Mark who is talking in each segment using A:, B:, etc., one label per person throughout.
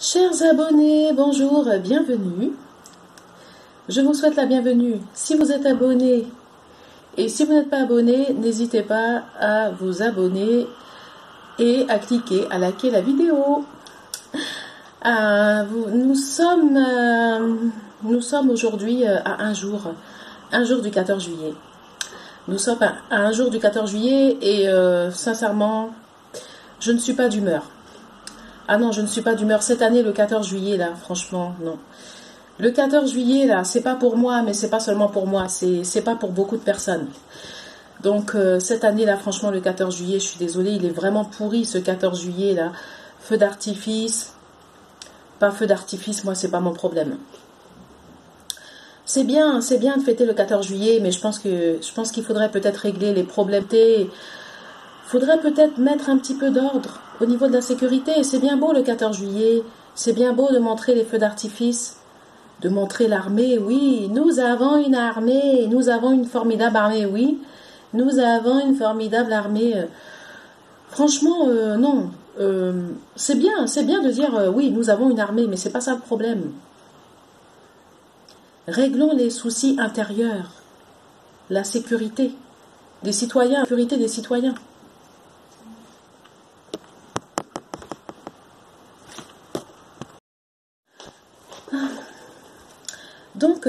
A: Chers abonnés, bonjour, bienvenue. Je vous souhaite la bienvenue si vous êtes abonné. Et si vous n'êtes pas abonné, n'hésitez pas à vous abonner et à cliquer, à liker la vidéo. Nous sommes aujourd'hui à un jour du 14 juillet. Nous sommes à un jour du 14 juillet et sincèrement, je ne suis pas d'humeur. Ah non, je ne suis pas d'humeur. Cette année, le 14 juillet, là, franchement, non. Le 14 juillet, là, c'est pas pour moi, mais c'est pas seulement pour moi, c'est pas pour beaucoup de personnes. Donc, cette année, là, franchement, le 14 juillet, je suis désolée, il est vraiment pourri, ce 14 juillet, là. Feu d'artifice. Pas feu d'artifice, moi, c'est pas mon problème. C'est bien de fêter le 14 juillet, mais je pense qu'il faudrait peut-être régler les problèmes. Faudrait peut-être mettre un petit peu d'ordre au niveau de la sécurité. C'est bien beau le 14 juillet, c'est bien beau de montrer les feux d'artifice, de montrer l'armée, oui, nous avons une armée, nous avons une formidable armée, oui, nous avons une formidable armée. Franchement, non, c'est bien de dire oui, nous avons une armée, mais c'est pas ça le problème. Réglons les soucis intérieurs, la sécurité des citoyens, la sécurité des citoyens. Donc,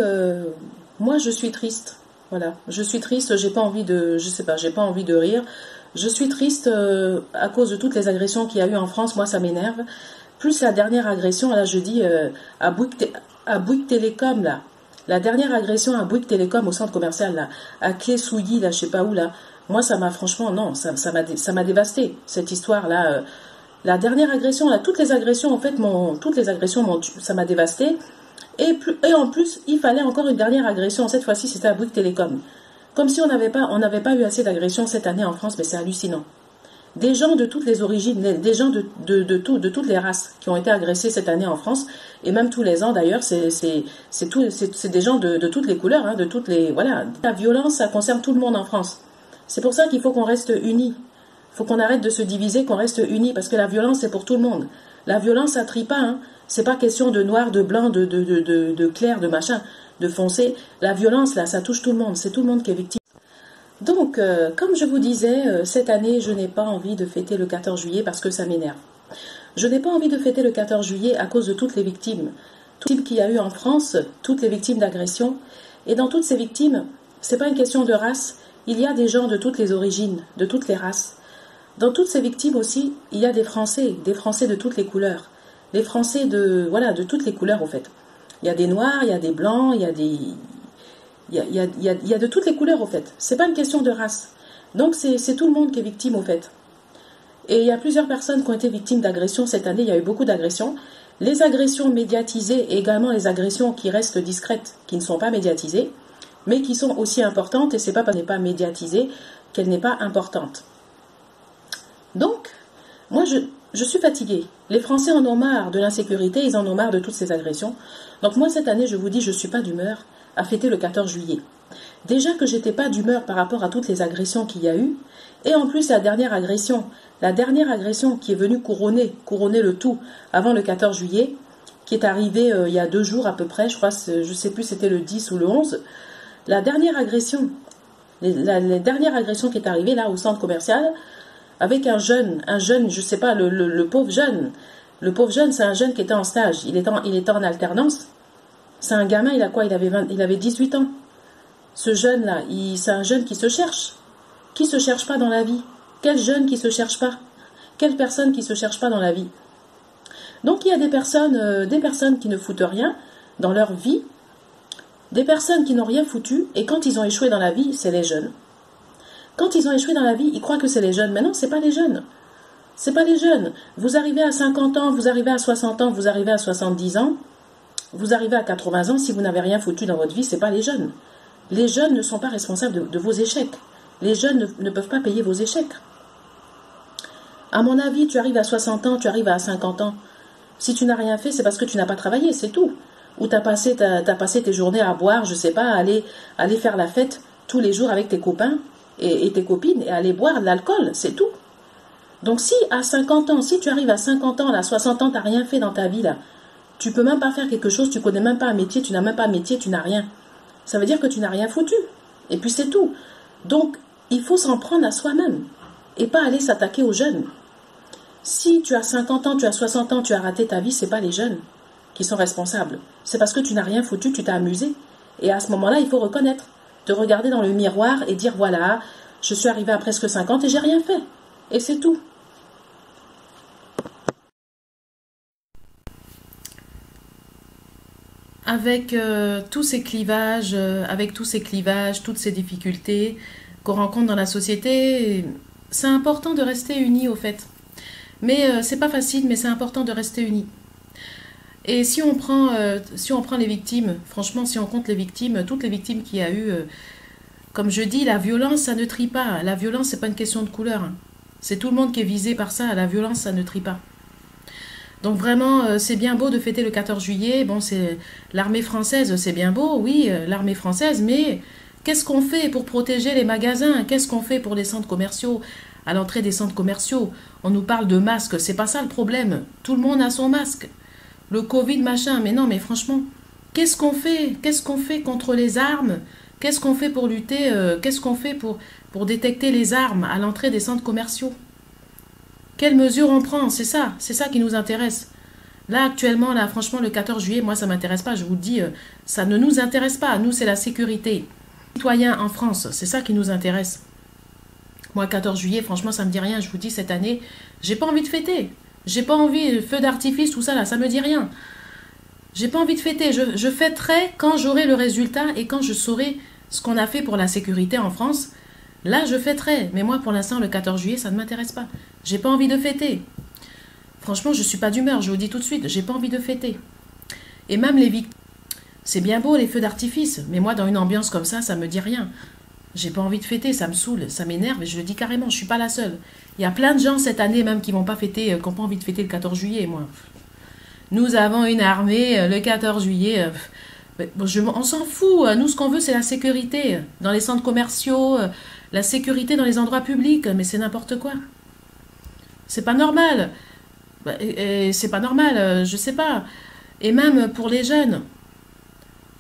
A: moi, je suis triste. Voilà, je suis triste, j'ai pas envie de, je sais pas, j'ai pas envie de rire. Je suis triste à cause de toutes les agressions qu'il y a eu en France. Moi, ça m'énerve. Plus la dernière agression, là, je dis, à Bouygues Télécom, là. La dernière agression à Bouygues Télécom au centre commercial, là. À Clé-Souilly, là, je sais pas où, là. Moi, ça m'a, franchement, non, ça m'a dévasté, cette histoire-là. La dernière agression, là, toutes les agressions, en fait, ça m'a dévasté. Et en plus, il fallait encore une dernière agression. Cette fois-ci, c'était à Bouygues Télécom. Comme si on n'avait pas eu assez d'agressions cette année en France, mais c'est hallucinant. Des gens de toutes les origines, des gens de toutes les races qui ont été agressés cette année en France, et même tous les ans d'ailleurs, c'est des gens de toutes les couleurs, hein, de toutes les... Voilà, la violence, ça concerne tout le monde en France. C'est pour ça qu'il faut qu'on reste unis. Il faut qu'on arrête de se diviser, qu'on reste unis, parce que la violence, c'est pour tout le monde. La violence, ça trie pas, hein. C'est pas question de noir, de blanc, de clair, de machin, de foncé. La violence, là, ça touche tout le monde. C'est tout le monde qui est victime. Donc, comme je vous disais, cette année, je n'ai pas envie de fêter le 14 juillet parce que ça m'énerve. Je n'ai pas envie de fêter le 14 juillet à cause de toutes les victimes. Toutes les victimes qu'il y a eu en France, toutes les victimes d'agression. Et dans toutes ces victimes, c'est pas une question de race. Il y a des gens de toutes les origines, de toutes les races. Dans toutes ces victimes aussi, il y a des Français de toutes les couleurs. Les Français de toutes les couleurs, en fait. Il y a des noirs, il y a des blancs, il y a des... Il y a de toutes les couleurs, au fait. C'est pas une question de race. Donc, c'est tout le monde qui est victime, au fait. Et il y a plusieurs personnes qui ont été victimes d'agressions cette année. Il y a eu beaucoup d'agressions. Les agressions médiatisées et également les agressions qui restent discrètes, qui ne sont pas médiatisées, mais qui sont aussi importantes. Et c'est pas parce qu'elle n'est pas médiatisée qu'elle n'est pas importante. Donc, moi, je suis fatiguée. Les Français en ont marre de l'insécurité, ils en ont marre de toutes ces agressions. Donc moi, cette année, je vous dis, je ne suis pas d'humeur à fêter le 14 juillet. Déjà que j'étais pas d'humeur par rapport à toutes les agressions qu'il y a eu, et en plus la dernière agression qui est venue couronner le tout avant le 14 juillet, qui est arrivée il y a 2 jours à peu près, je crois, je sais plus c'était le 10 ou le 11, la dernière agression qui est arrivée là au centre commercial, avec un jeune, je sais pas, le pauvre jeune. Le pauvre jeune, c'est un jeune qui était en stage. Il était en alternance. C'est un gamin, il a quoi? Il avait 18 ans. Ce jeune-là, c'est un jeune qui se cherche. Qui se cherche pas dans la vie? Quel jeune qui se cherche pas? Quelle personne qui se cherche pas dans la vie? Donc il y a des personnes qui ne foutent rien dans leur vie. Des personnes qui n'ont rien foutu. Et quand ils ont échoué dans la vie, c'est les jeunes. Quand ils ont échoué dans la vie, ils croient que c'est les jeunes. Mais non, c'est pas les jeunes. C'est pas les jeunes. Vous arrivez à 50 ans, vous arrivez à 60 ans, vous arrivez à 70 ans, vous arrivez à 80 ans, si vous n'avez rien foutu dans votre vie, c'est pas les jeunes. Les jeunes ne sont pas responsables de vos échecs. Les jeunes ne peuvent pas payer vos échecs. À mon avis, tu arrives à 60 ans, tu arrives à 50 ans. Si tu n'as rien fait, c'est parce que tu n'as pas travaillé, c'est tout. Ou tu as passé tes journées à boire, je sais pas, à aller faire la fête tous les jours avec tes copains et tes copines et aller boire de l'alcool, c'est tout. Donc si à 50 ans, si tu arrives à 50 ans, à 60 ans, tu n'as rien fait dans ta vie, là, tu peux même pas faire quelque chose, tu connais même pas un métier, tu n'as même pas un métier, tu n'as rien. Ça veut dire que tu n'as rien foutu. Et puis c'est tout. Donc, il faut s'en prendre à soi-même et pas aller s'attaquer aux jeunes. Si tu as 50 ans, tu as 60 ans, tu as raté ta vie, c'est pas les jeunes qui sont responsables. C'est parce que tu n'as rien foutu, tu t'es amusé. Et à ce moment-là, il faut reconnaître, te regarder dans le miroir et dire voilà, je suis arrivé à presque 50 et j'ai rien fait. Et c'est tout. Avec tous ces clivages, toutes ces difficultés qu'on rencontre dans la société, c'est important de rester unis au fait. Mais c'est pas facile, mais c'est important de rester unis. Et si on prend les victimes, franchement, si on compte les victimes, toutes les victimes qu'il y a eu, comme je dis, la violence, ça ne trie pas. La violence, c'est pas une question de couleur, hein. C'est tout le monde qui est visé par ça. La violence, ça ne trie pas. Donc vraiment, c'est bien beau de fêter le 14 juillet. Bon, c'est l'armée française, c'est bien beau, oui, l'armée française, mais qu'est-ce qu'on fait pour protéger les magasins? Qu'est-ce qu'on fait pour les centres commerciaux? À l'entrée des centres commerciaux, on nous parle de masques, c'est pas ça le problème. Tout le monde a son masque. Le Covid, machin, mais non, mais franchement, qu'est-ce qu'on fait? Qu'est-ce qu'on fait contre les armes? Qu'est-ce qu'on fait pour lutter? Qu'est-ce qu'on fait pour détecter les armes à l'entrée des centres commerciaux? Quelles mesures on prend? C'est ça qui nous intéresse. Là, actuellement, là, franchement, le 14 juillet, moi, ça m'intéresse pas. Je vous le dis, ça ne nous intéresse pas. Nous, c'est la sécurité. Citoyens en France, c'est ça qui nous intéresse. Moi, 14 juillet, franchement, ça me dit rien. Je vous dis, cette année, j'ai pas envie de fêter. J'ai pas envie, feu d'artifice, tout ça, là, ça me dit rien. J'ai pas envie de fêter. Je fêterai quand j'aurai le résultat et quand je saurai ce qu'on a fait pour la sécurité en France. Là, je fêterai. Mais moi, pour l'instant, le 14 juillet, ça ne m'intéresse pas. J'ai pas envie de fêter. Franchement, je suis pas d'humeur, je vous dis tout de suite. J'ai pas envie de fêter. Et même les victimes. C'est bien beau, les feux d'artifice. Mais moi, dans une ambiance comme ça me dit rien. J'ai pas envie de fêter, ça me saoule, ça m'énerve et je le dis carrément, je suis pas la seule. Il y a plein de gens cette année même qui vont pas fêter, qui n'ont pas envie de fêter le 14 juillet, moi. Nous avons une armée, le 14 juillet, on s'en fout. Nous, ce qu'on veut, c'est la sécurité dans les centres commerciaux, la sécurité dans les endroits publics, mais c'est n'importe quoi. C'est pas normal. C'est pas normal, je sais pas. Et même pour les jeunes.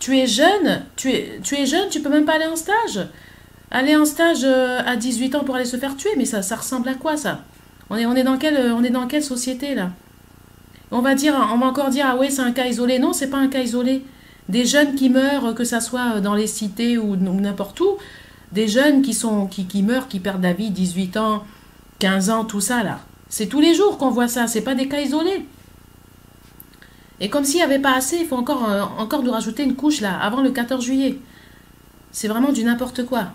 A: Tu es jeune, tu es jeune, tu peux même pas aller en stage. Aller en stage à 18 ans pour aller se faire tuer, mais ça ressemble à quoi ça? On est dans quelle société là? On va encore dire, ah ouais, c'est un cas isolé. Non, c'est pas un cas isolé. Des jeunes qui meurent, que ça soit dans les cités ou n'importe où, des jeunes qui meurent, qui perdent la vie, 18 ans, 15 ans, tout ça là. C'est tous les jours qu'on voit ça, c'est pas des cas isolés. Et comme s'il n'y avait pas assez, il faut encore nous rajouter une couche là, avant le 14 juillet. C'est vraiment du n'importe quoi.